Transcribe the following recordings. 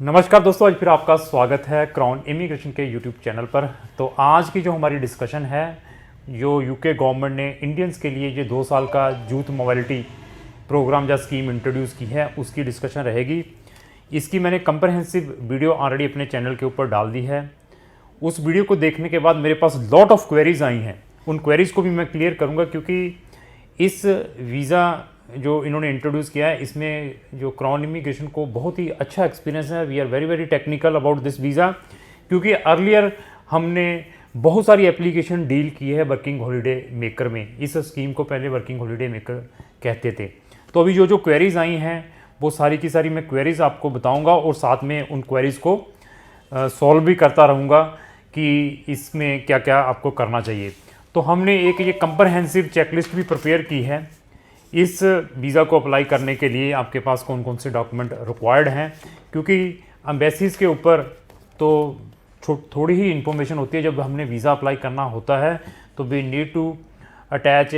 नमस्कार दोस्तों, आज फिर आपका स्वागत है क्राउन इमिग्रेशन के यूट्यूब चैनल पर। तो आज की जो हमारी डिस्कशन है, जो यूके गवर्नमेंट ने इंडियंस के लिए ये 2 साल का यूथ मोबिलिटी प्रोग्राम या स्कीम इंट्रोड्यूस की है, उसकी डिस्कशन रहेगी। इसकी मैंने कंप्रहेंसिव वीडियो ऑलरेडी अपने चैनल के ऊपर डाल दी है। उस वीडियो को देखने के बाद मेरे पास लॉट ऑफ क्वेरीज आई हैं। उन क्वेरीज़ को भी मैं क्लियर करूँगा, क्योंकि इस वीज़ा जो इन्होंने इंट्रोड्यूस किया है, इसमें जो क्राउन इमिग्रेशन को बहुत ही अच्छा एक्सपीरियंस है। We are very very technical about this visa, क्योंकि अर्लियर हमने बहुत सारी एप्लीकेशन डील की है वर्किंग हॉलीडे मेकर में। इस स्कीम को पहले वर्किंग हॉलीडे मेकर कहते थे। तो अभी जो क्वेरीज़ आई हैं, वो सारी की सारी मैं क्वेरीज़ आपको बताऊँगा और साथ में उन क्वेरीज़ को सॉल्व भी करता रहूँगा कि इसमें क्या क्या आपको करना चाहिए। तो हमने एक ये कंप्रहेंसिव चेकलिस्ट भी प्रिपेयर की है। इस वीज़ा को अप्लाई करने के लिए आपके पास कौन कौन से डॉक्यूमेंट रिक्वायर्ड हैं, क्योंकि एम्बेसीज़ के ऊपर तो थोड़ी ही इन्फॉर्मेशन होती है। जब हमने वीज़ा अप्लाई करना होता है तो वी नीड टू अटैच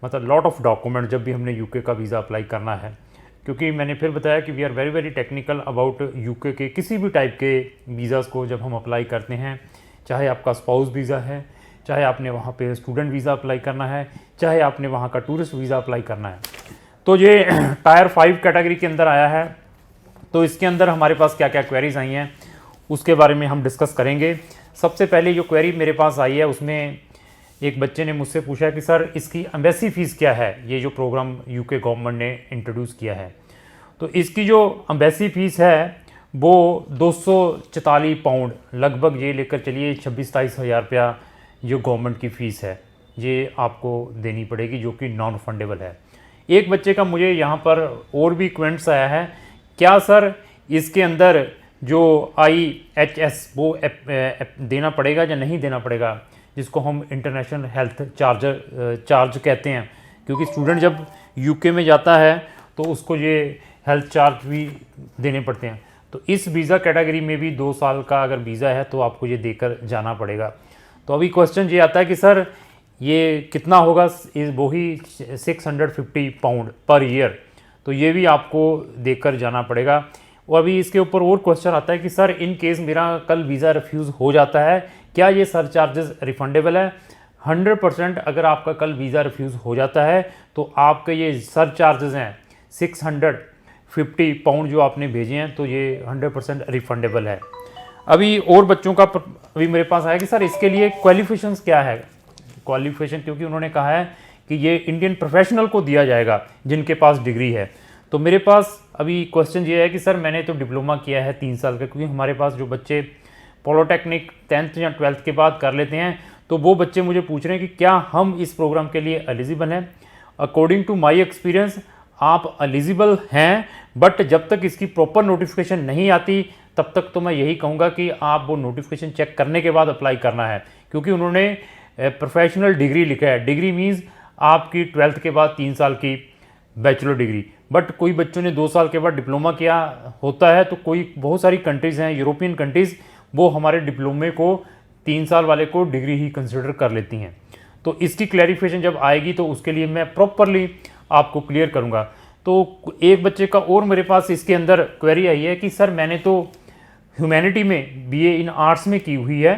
मतलब लॉट ऑफ डॉक्यूमेंट जब भी हमने यूके का वीज़ा अप्लाई करना है। क्योंकि मैंने फिर बताया कि we are very very technical about UK के किसी भी टाइप के वीज़ाज़ को जब हम अप्लाई करते हैं, चाहे आपका स्पाउस वीज़ा है, चाहे आपने वहाँ पे स्टूडेंट वीज़ा अप्लाई करना है, चाहे आपने वहाँ का टूरिस्ट वीज़ा अप्लाई करना है। तो ये टायर 5 कैटेगरी के अंदर आया है। तो इसके अंदर हमारे पास क्या क्या क्वेरीज आई हैं, उसके बारे में हम डिस्कस करेंगे। सबसे पहले जो क्वेरी मेरे पास आई है, उसमें एक बच्चे ने मुझसे पूछा कि सर इसकी एम्बेसी फ़ीस क्या है, ये जो प्रोग्राम यूके गवर्नमेंट ने इंट्रोड्यूस किया है। तो इसकी जो एम्बेसी फ़ीस है वो 244 पाउंड लगभग, ये लेकर चलिए 26-27 हज़ार रुपया जो गवर्नमेंट की फ़ीस है, ये आपको देनी पड़ेगी, जो कि नॉन फंडेबल है। एक बच्चे का मुझे यहाँ पर और भी कमेंट्स आया है, क्या सर इसके अंदर जो IHS वो देना पड़ेगा या नहीं देना पड़ेगा, जिसको हम इंटरनेशनल हेल्थ चार्ज कहते हैं। क्योंकि स्टूडेंट जब यूके में जाता है तो उसको ये हेल्थ चार्ज भी देने पड़ते हैं। तो इस वीज़ा कैटेगरी में भी 2 साल का अगर वीज़ा है तो आपको ये देकर जाना पड़ेगा। तो अभी क्वेश्चन ये आता है कि सर ये कितना होगा, वो ही 650 पाउंड पर ईयर, तो ये भी आपको देकर जाना पड़ेगा। और अभी इसके ऊपर और क्वेश्चन आता है कि सर इन केस मेरा कल वीज़ा रिफ्यूज़ हो जाता है, क्या ये सर चार्जेस रिफंडेबल है? 100% अगर आपका कल वीज़ा रिफ्यूज़ हो जाता है तो आपके ये सर चार्जेस हैं 650 पाउंड जो आपने भेजे हैं, तो ये 100% रिफंडेबल है। अभी और बच्चों का अभी मेरे पास आया कि सर इसके लिए क्वालिफिकेशंस क्या है। क्वालिफिकेशन, क्योंकि उन्होंने कहा है कि ये इंडियन प्रोफेशनल को दिया जाएगा जिनके पास डिग्री है। तो मेरे पास अभी क्वेश्चन ये है कि सर मैंने तो डिप्लोमा किया है 3 साल का, क्योंकि हमारे पास जो बच्चे पॉलिटेक्निक 10th या 12th के बाद कर लेते हैं, तो वो बच्चे मुझे पूछ रहे हैं कि क्या हम इस प्रोग्राम के लिए एलिजिबल हैं। अकॉर्डिंग टू माई एक्सपीरियंस आप एलिजिबल हैं, बट जब तक इसकी प्रॉपर नोटिफिकेशन नहीं आती तब तक तो मैं यही कहूँगा कि आप वो नोटिफिकेशन चेक करने के बाद अप्लाई करना है। क्योंकि उन्होंने प्रोफेशनल डिग्री लिखा है। डिग्री मीन्स आपकी 12th के बाद 3 साल की बैचलर डिग्री। बट कोई बच्चों ने 2 साल के बाद डिप्लोमा किया होता है, तो कोई बहुत सारी कंट्रीज़ हैं, यूरोपियन कंट्रीज़, वो हमारे डिप्लोमे को 3 साल वाले को डिग्री ही कंसिडर कर लेती हैं। तो इसकी क्लैरिफिकेशन जब आएगी तो उसके लिए मैं प्रॉपरली आपको क्लियर करूँगा। तो एक बच्चे का और मेरे पास इसके अंदर क्वेरी आई है कि सर मैंने तो ह्यूमैनिटी में BA इन आर्ट्स में की हुई है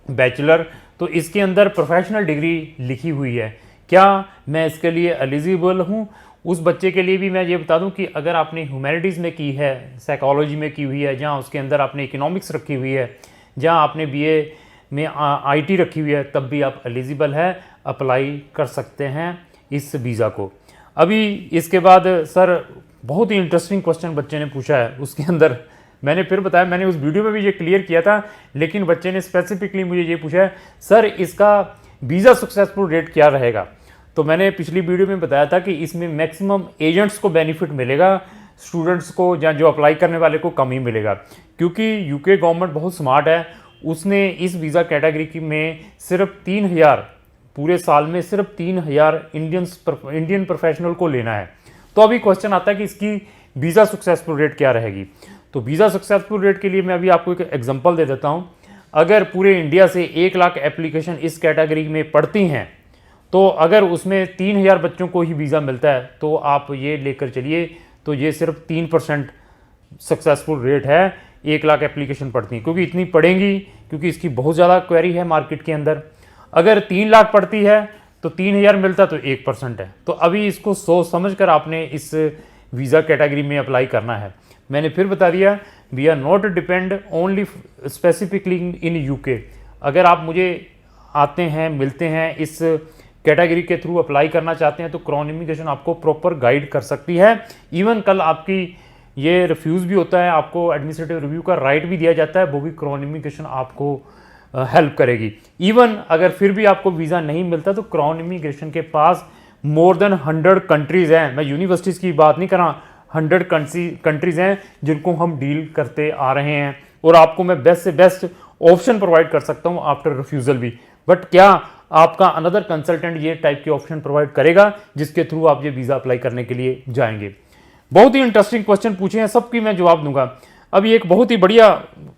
बैचलर, तो इसके अंदर प्रोफेशनल डिग्री लिखी हुई है, क्या मैं इसके लिए एलिजिबल हूँ? उस बच्चे के लिए भी मैं ये बता दूं कि अगर आपने ह्यूमैनिटीज़ में की है, साइकोलॉजी में की हुई है, जहाँ उसके अंदर आपने इकोनॉमिक्स रखी हुई है, जहाँ आपने BA में IT रखी हुई है, तब भी आप एलिजिबल है, अप्लाई कर सकते हैं इस वीज़ा को। अभी इसके बाद सर बहुत ही इंटरेस्टिंग क्वेश्चन बच्चे ने पूछा है। उसके अंदर मैंने फिर बताया, मैंने उस वीडियो में भी ये क्लियर किया था, लेकिन बच्चे ने स्पेसिफिकली मुझे ये पूछा है, सर इसका वीज़ा सक्सेसफुल रेट क्या रहेगा। तो मैंने पिछली वीडियो में बताया था कि इसमें मैक्सिमम एजेंट्स को बेनिफिट मिलेगा, स्टूडेंट्स को या जो अप्लाई करने वाले को कम ही मिलेगा। क्योंकि यूके गवर्नमेंट बहुत स्मार्ट है, उसने इस वीज़ा कैटेगरी की में सिर्फ 3000 पूरे साल में सिर्फ 3000 इंडियन प्रोफेशनल को लेना है। तो अभी क्वेश्चन आता है कि इसकी वीज़ा सक्सेसफुल रेट क्या रहेगी। तो वीज़ा सक्सेसफुल रेट के लिए मैं अभी आपको एक एग्जांपल दे देता हूं। अगर पूरे इंडिया से 1 लाख एप्लीकेशन इस कैटेगरी में पड़ती हैं, तो अगर उसमें 3000 बच्चों को ही वीज़ा मिलता है, तो आप ये लेकर चलिए, तो ये सिर्फ 3% सक्सेसफुल रेट है 1 लाख एप्लीकेशन पड़ती हैं, क्योंकि इतनी पड़ेंगी क्योंकि इसकी बहुत ज़्यादा क्वेरी है मार्केट के अंदर। अगर 3 लाख पड़ती है तो 3000 मिलता तो 1% है। तो अभी इसको सोच समझ कर आपने इस वीज़ा कैटेगरी में अप्लाई करना है। मैंने फिर बता दिया, we are not depend only specifically in UK. अगर आप मुझे आते हैं, मिलते हैं, इस कैटेगरी के थ्रू अप्लाई करना चाहते हैं तो क्राउन इमिग्रेशन आपको प्रॉपर गाइड कर सकती है। इवन कल आपकी ये रिफ्यूज़ भी होता है, आपको एडमिनिस्ट्रेटिव रिव्यू का राइट भी दिया जाता है, वो भी क्राउन इमिग्रेशन आपको हेल्प करेगी। इवन अगर फिर भी आपको वीज़ा नहीं मिलता तो क्राउन इमिग्रेशन के पास मोर देन 100 कंट्रीज़ हैं, मैं यूनिवर्सिटीज़ की बात नहीं कर रहा, 100 कंट्रीज़ हैं जिनको हम डील करते आ रहे हैं, और आपको मैं बेस्ट से बेस्ट ऑप्शन प्रोवाइड कर सकता हूँ आफ्टर रिफ्यूज़ल भी। बट क्या आपका अनदर कंसल्टेंट ये टाइप के ऑप्शन प्रोवाइड करेगा जिसके थ्रू आप ये वीज़ा अप्लाई करने के लिए जाएंगे? बहुत ही इंटरेस्टिंग क्वेश्चन पूछे हैं, सबकी मैं जवाब दूंगा। अभी एक बहुत ही बढ़िया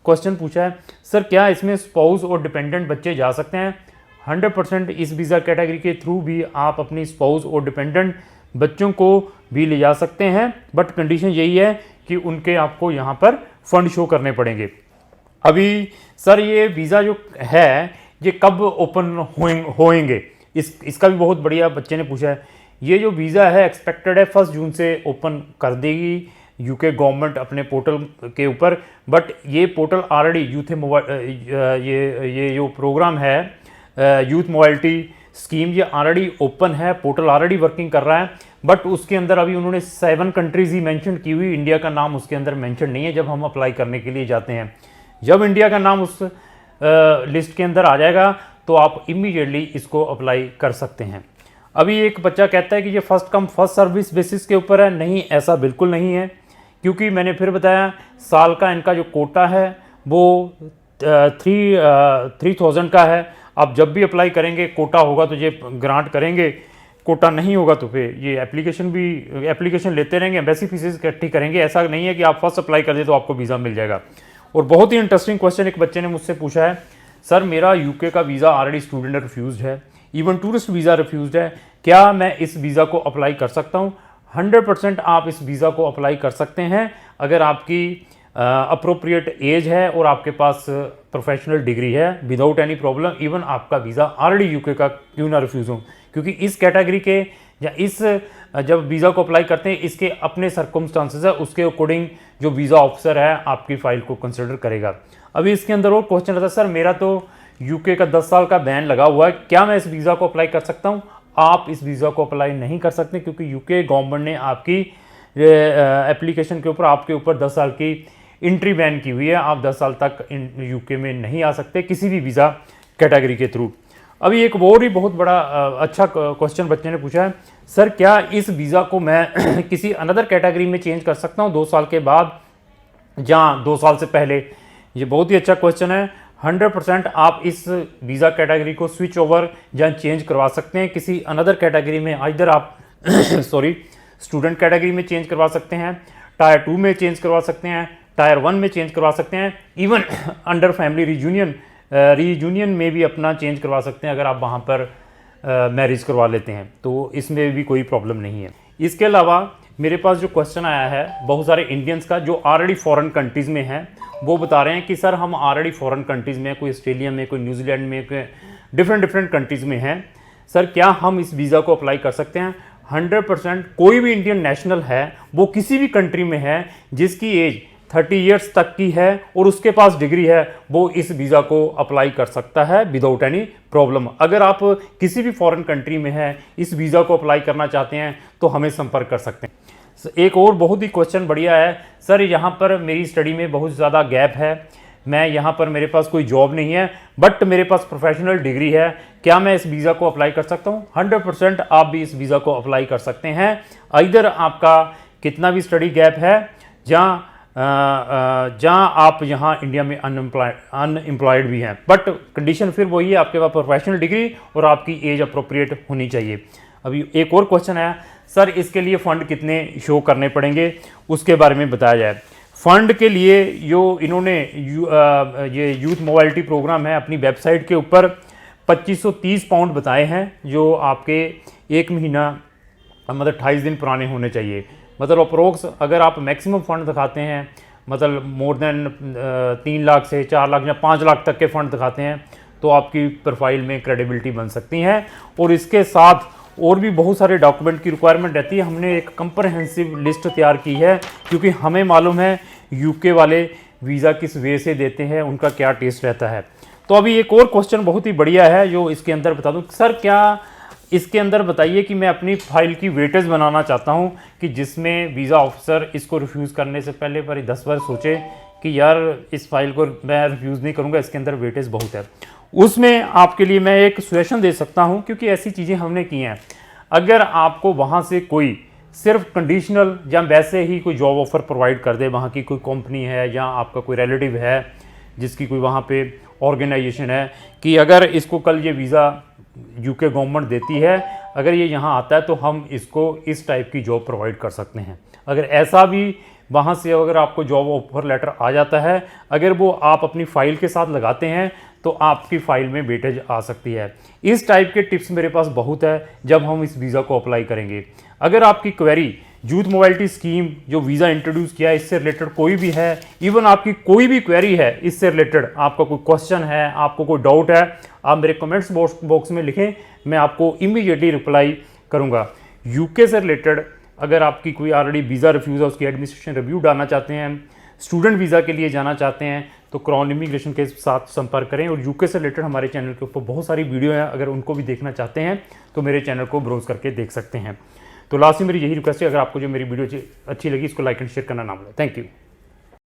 क्वेश्चन पूछा है, सर क्या इसमें स्पाउस और डिपेंडेंट बच्चे जा सकते हैं? 100% इस वीज़ा कैटेगरी के थ्रू भी आप अपनी स्पाउस और डिपेंडेंट बच्चों को भी ले जा सकते हैं, बट कंडीशन यही है कि उनके आपको यहाँ पर फंड शो करने पड़ेंगे। अभी सर ये वीज़ा जो है ये कब ओपन होएंगे, इसका भी बहुत बढ़िया बच्चे ने पूछा है। ये जो वीज़ा है एक्सपेक्टेड है 1 जून से ओपन कर देगी यूके गवर्नमेंट अपने पोर्टल के ऊपर, बट ये पोर्टल ऑलरेडी ये जो प्रोग्राम है यूथ मोबाइलिटी स्कीम, ये ऑलरेडी ओपन है, पोर्टल ऑलरेडी वर्किंग कर रहा है। बट उसके अंदर अभी उन्होंने 7 कंट्रीज़ ही मेंशन की हुई, इंडिया का नाम उसके अंदर मेंशन नहीं है जब हम अप्लाई करने के लिए जाते हैं। जब इंडिया का नाम उस लिस्ट के अंदर आ जाएगा तो आप इमीडिएटली इसको अप्लाई कर सकते हैं। अभी एक बच्चा कहता है कि ये first come first service basis के ऊपर है। नहीं, ऐसा बिल्कुल नहीं है, क्योंकि मैंने फिर बताया साल का इनका जो कोटा है वो 3000 का है। आप जब भी अप्लाई करेंगे कोटा होगा तो ये ग्रांट करेंगे, कोटा नहीं होगा तो फिर ये एप्लीकेशन लेते रहेंगे, एम्बेसी फीसेस इकट्ठी करेंगे। ऐसा नहीं है कि आप फर्स्ट अप्लाई कर दे तो आपको वीज़ा मिल जाएगा। और बहुत ही इंटरेस्टिंग क्वेश्चन एक बच्चे ने मुझसे पूछा है, सर मेरा यूके का वीज़ा ऑलरेडी स्टूडेंट रिफ्यूज़ है, इवन टूरिस्ट वीज़ा रिफ्यूज़ है, क्या मैं इस वीज़ा को अप्लाई कर सकता हूँ? 100% आप इस वीज़ा को अप्लाई कर सकते हैं अगर आपकी अप्रोप्रिएट एज है और आपके पास प्रोफेशनल डिग्री है, विदाउट एनी प्रॉब्लम। इवन आपका वीज़ा ऑलरेडी यूके का क्यों ना रिफ्यूज़ हो, क्योंकि इस कैटेगरी के या इस जब वीज़ा को अप्लाई करते हैं इसके अपने सर्कमस्टांसेस है, उसके अकॉर्डिंग जो वीज़ा ऑफिसर है आपकी फ़ाइल को कंसिडर करेगा। अभी इसके अंदर और क्वेश्चन रहता है, सर मेरा तो यूके का 10 साल का बैन लगा हुआ है, क्या मैं इस वीज़ा को अप्लाई कर सकता हूँ? आप इस वीज़ा को अप्लाई नहीं कर सकते, क्योंकि यूके गवर्नमेंट ने आपकी एप्लीकेशन के ऊपर आपके ऊपर 10 साल की एंट्री बैन की हुई है। आप 10 साल तक यूके में नहीं आ सकते किसी भी वीज़ा कैटेगरी के थ्रू। अभी एक और ही बहुत बड़ा अच्छा क्वेश्चन बच्चे ने पूछा है, सर क्या इस वीज़ा को मैं किसी अनदर कैटेगरी में चेंज कर सकता हूँ 2 साल के बाद या 2 साल से पहले? ये बहुत ही अच्छा क्वेश्चन है। 100% आप इस वीज़ा कैटेगरी को स्विच ओवर या चेंज करवा सकते हैं किसी अनदर कैटेगरी में। इधर आप स्टूडेंट कैटेगरी में चेंज करवा सकते हैं, टायर 2 में चेंज करवा सकते हैं, टायर 1 में चेंज करवा सकते हैं, इवन अंडर फैमिली रीयूनियन में भी अपना चेंज करवा सकते हैं अगर आप वहाँ पर मैरिज करवा लेते हैं, तो इसमें भी कोई प्रॉब्लम नहीं है। इसके अलावा मेरे पास जो क्वेश्चन आया है बहुत सारे इंडियंस का जो ऑलरेडी फॉरेन कंट्रीज़ में हैं, वो बता रहे हैं कि सर हम ऑलरेडी फॉरेन कंट्रीज़ में, कोई ऑस्ट्रेलिया में, कोई न्यूजीलैंड में, कोई डिफरेंट कंट्रीज़ में हैं, सर क्या हम इस वीज़ा को अप्लाई कर सकते हैं? 100% कोई भी इंडियन नेशनल है वो किसी भी कंट्री में है जिसकी एज 30 ईयर्स तक की है और उसके पास डिग्री है, वो इस वीज़ा को अप्लाई कर सकता है विदाउट एनी प्रॉब्लम। अगर आप किसी भी फॉरेन कंट्री में हैं, इस वीज़ा को अप्लाई करना चाहते हैं तो हमें संपर्क कर सकते हैं। एक और बहुत ही क्वेश्चन बढ़िया है, सर यहाँ पर मेरी स्टडी में बहुत ज़्यादा गैप है, मैं यहाँ पर मेरे पास कोई जॉब नहीं है बट मेरे पास प्रोफेशनल डिग्री है, क्या मैं इस वीज़ा को अप्लाई कर सकता हूँ? 100% आप भी इस वीज़ा को अप्लाई कर सकते हैं। इधर आपका कितना भी स्टडी गैप है, जहाँ आप यहाँ इंडिया में अनएम्प्लॉयड भी हैं, बट कंडीशन फिर वही है, आपके पास प्रोफेशनल डिग्री और आपकी एज अप्रोप्रिएट होनी चाहिए। अभी एक और क्वेश्चन है, सर इसके लिए फ़ंड कितने शो करने पड़ेंगे, उसके बारे में बताया जाए। फ़ंड के लिए जो इन्होंने ये यूथ मोबाइलिटी प्रोग्राम है अपनी वेबसाइट के ऊपर 2530 पाउंड बताए हैं, जो आपके 1 महीना मतलब 28 दिन पुराने होने चाहिए। मतलब अप्रोक्स अगर आप मैक्सिमम फ़ंड दिखाते हैं मतलब मोर देन 3 लाख से 4 लाख या 5 लाख तक के फंड दिखाते हैं, तो आपकी प्रोफाइल में क्रेडिबिलिटी बन सकती है। और इसके साथ और भी बहुत सारे डॉक्यूमेंट की रिक्वायरमेंट रहती है। हमने एक कंप्रहेंसिव लिस्ट तैयार की है, क्योंकि हमें मालूम है यूके वाले वीज़ा किस वे से देते हैं, उनका क्या टेस्ट रहता है। तो अभी एक और क्वेश्चन बहुत ही बढ़िया है जो इसके अंदर बता दूं, सर क्या इसके अंदर बताइए कि मैं अपनी फाइल की वेटेज बनाना चाहता हूं कि जिसमें वीज़ा ऑफिसर इसको रिफ्यूज़ करने से पहले पर 10 बार सोचे कि यार इस फाइल को मैं रिफ्यूज़ नहीं करूंगा, इसके अंदर वेटेज बहुत है। उसमें आपके लिए मैं एक सजेशन दे सकता हूं, क्योंकि ऐसी चीज़ें हमने की हैं। अगर आपको वहाँ से कोई सिर्फ कंडीशनल या वैसे ही कोई जॉब ऑफ़र प्रोवाइड कर दे, वहाँ की कोई कंपनी है या आपका कोई रिलेटिव है जिसकी कोई वहाँ पे ऑर्गेनाइजेशन है, कि अगर इसको कल ये वीज़ा यूके गवर्नमेंट देती है, अगर ये यहाँ आता है तो हम इसको इस टाइप की जॉब प्रोवाइड कर सकते हैं। अगर ऐसा भी वहाँ से अगर आपको जॉब ऑफर लेटर आ जाता है, अगर वो आप अपनी फ़ाइल के साथ लगाते हैं तो आपकी फ़ाइल में वेटेज आ सकती है। इस टाइप के टिप्स मेरे पास बहुत है जब हम इस वीज़ा को अप्लाई करेंगे। अगर आपकी क्वेरी यूथ मोबिलिटी स्कीम जो वीज़ा इंट्रोड्यूस किया है इससे रिलेटेड कोई भी है, इवन आपकी कोई भी क्वेरी है इससे रिलेटेड, आपका कोई क्वेश्चन है, आपको कोई डाउट है, आप मेरे कमेंट्स बॉक्स में लिखें, मैं आपको इमीडिएटली रिप्लाई करूँगा। यूके से रिलेटेड अगर आपकी कोई ऑलरेडी वीज़ा रिफ्यूज़ है, उसकी एडमिनिस्ट्रेशन रिव्यू डालना चाहते हैं, स्टूडेंट वीज़ा के लिए जाना चाहते हैं, तो क्राउन इमिग्रेशन के साथ संपर्क करें। और यूके से रिलेटेड हमारे चैनल के ऊपर बहुत सारी वीडियो हैं, अगर उनको भी देखना चाहते हैं तो मेरे चैनल को ब्राउज करके देख सकते हैं। तो लास्ट में मेरी यही रिक्वेस्ट है, अगर आपको जो मेरी वीडियो अच्छी लगी इसको लाइक एंड शेयर करना ना भूलें। Thank you.